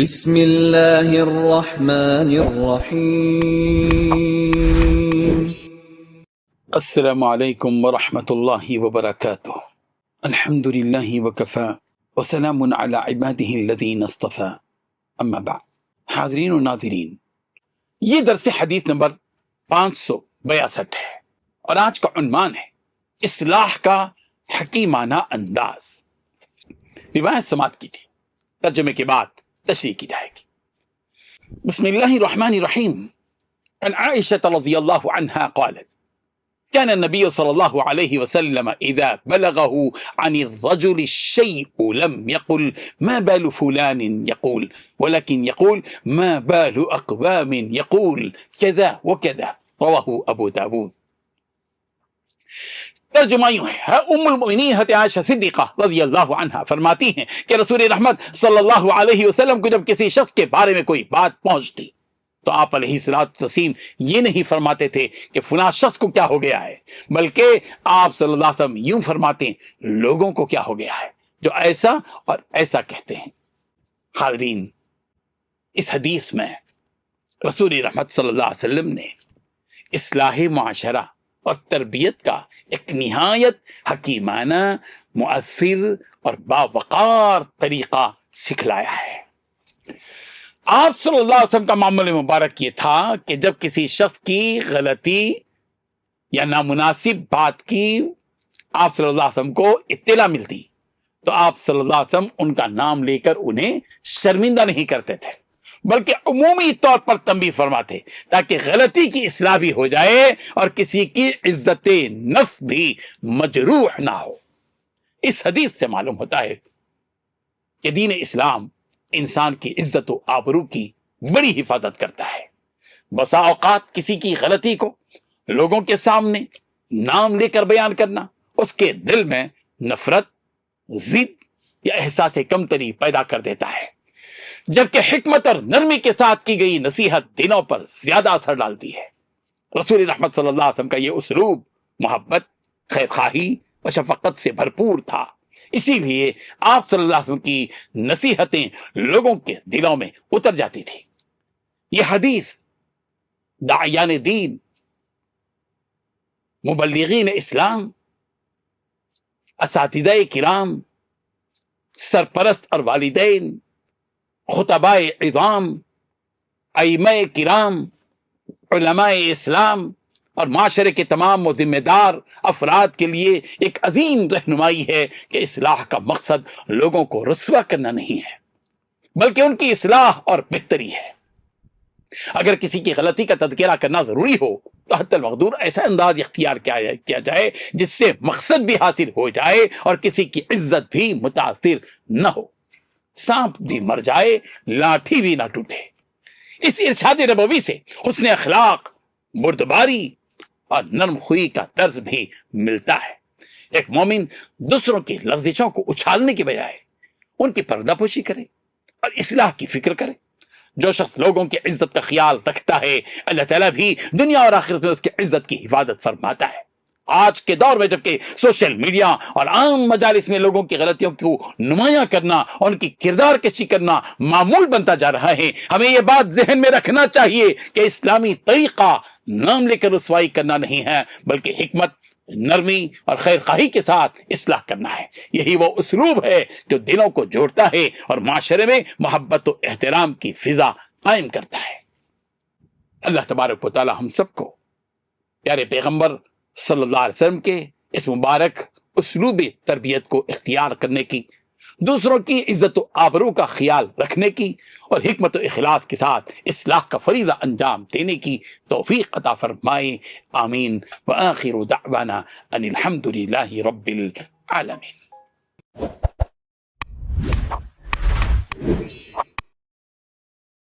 بسم اللہ الرحمن الرحیم۔ السلام علیکم ورحمۃ اللہ وبرکاتہ۔ الحمد للہ وکفی وسلام علی عبادہ الذین اصطفی، اما بعد۔ حاضرین و ناظرین، یہ درس حدیث نمبر 562 ہے اور آج کا عنوان ہے اصلاح کا حکیمانہ انداز۔ روایت سماعت کیجیے، ترجمے کے بعد تشریح کی جائے گی۔ بسم اللہ الرحمن الرحیم۔ عن عائشة رضی اللہ عنہا قالت كان النبي صلى الله عليه وسلم إذا بلغه عن الرجل الشيء لم يقل ما بال فلان يقول، ولكن يقول ما بال أقوام يقول كذا وكذا، رواه أبو داود۔ ترجمہ یوں ہے، ام المؤمنین حضرت عائشہ صدیقہ رضی اللہ عنہا فرماتی ہیں کہ رسول رحمت صلی اللہ علیہ وسلم کو جب کسی شخص کے بارے میں کوئی بات پہنچتی تو آپ علیہ السلام یہ نہیں فرماتے تھے کہ فلاں شخص کو کیا ہو گیا ہے، بلکہ آپ صلی اللہ علیہ وسلم یوں فرماتے ہیں لوگوں کو کیا ہو گیا ہے جو ایسا اور ایسا کہتے ہیں۔ حاضرین، اس حدیث میں رسول رحمت صلی اللہ علیہ وسلم نے اصلاح معاشرہ اور تربیت کا ایک نہایت حکیمانہ، مؤثر اور باوقار طریقہ سکھلایا ہے۔ آپ صلی اللہ علیہ وسلم کا معمول مبارک یہ تھا کہ جب کسی شخص کی غلطی یا نامناسب بات کی آپ صلی اللہ علیہ وسلم کو اطلاع ملتی تو آپ صلی اللہ علیہ وسلم ان کا نام لے کر انہیں شرمندہ نہیں کرتے تھے، بلکہ عمومی طور پر تنبیہ فرماتے تاکہ غلطی کی اصلاح بھی ہو جائے اور کسی کی عزت نفس بھی مجروح نہ ہو۔ اس حدیث سے معلوم ہوتا ہے کہ دین اسلام انسان کی عزت و آبرو کی بڑی حفاظت کرتا ہے۔ بسا اوقات کسی کی غلطی کو لوگوں کے سامنے نام لے کر بیان کرنا اس کے دل میں نفرت، ضد یا احساس کمتری پیدا کر دیتا ہے، جبکہ حکمت اور نرمی کے ساتھ کی گئی نصیحت دلوں پر زیادہ اثر ڈالتی ہے۔ رسول رحمت صلی اللہ علیہ وسلم کا یہ اسلوب محبت، خیرخواہی اور شفقت سے بھرپور تھا، اسی لیے آپ صلی اللہ علیہ وسلم کی نصیحتیں لوگوں کے دلوں میں اتر جاتی تھی۔ یہ حدیث داعیان دین، مبلغین اسلام، اساتذہ کرام، سرپرست اور والدین، خطباء عظام، ائمہ کرام، علماء اسلام اور معاشرے کے تمام و ذمہ دار افراد کے لیے ایک عظیم رہنمائی ہے کہ اصلاح کا مقصد لوگوں کو رسوا کرنا نہیں ہے بلکہ ان کی اصلاح اور بہتری ہے۔ اگر کسی کی غلطی کا تذکرہ کرنا ضروری ہو تو حتی المقدور ایسا انداز اختیار کیا جائے جس سے مقصد بھی حاصل ہو جائے اور کسی کی عزت بھی متاثر نہ ہو۔ سانپ بھی مر جائے، لاٹھی بھی نہ ٹوٹے۔ اس ارشاد نبوی سے حسن اخلاق، بردباری اور نرم خوئی کا درس بھی ملتا ہے۔ ایک مومن دوسروں کی لغزشوں کو اچھالنے کے بجائے ان کی پردہ پوشی کرے اور اصلاح کی فکر کرے۔ جو شخص لوگوں کی عزت کا خیال رکھتا ہے اللہ تعالیٰ بھی دنیا اور آخرت میں اس کی عزت کی حفاظت فرماتا ہے۔ آج کے دور میں جبکہ سوشل میڈیا اور عام مجالس میں لوگوں کی غلطیوں کو نمایاں کرنا اور ان کی کردار کشی کرنا معمول بنتا جا رہا ہے، ہمیں یہ بات ذہن میں رکھنا چاہیے کہ اسلامی طریقہ نام لے کر رسوائی کرنا نہیں ہے بلکہ حکمت، نرمی اور خیر خواہی کے ساتھ اصلاح کرنا ہے۔ یہی وہ اسلوب ہے جو دلوں کو جوڑتا ہے اور معاشرے میں محبت و احترام کی فضا قائم کرتا ہے۔ اللہ تبارک و تعالی ہم سب کو پیارے پیغمبر صلی اللہ علیہ وسلم کے اس مبارک اسلوب تربیت کو اختیار کرنے کی، دوسروں کی عزت و آبرو کا خیال رکھنے کی اور حکمت و اخلاص کے ساتھ اصلاح کا فریضہ انجام دینے کی توفیق عطا فرمائے، آمین۔ وآخر دعوانا ان الحمد للہ رب العالمین۔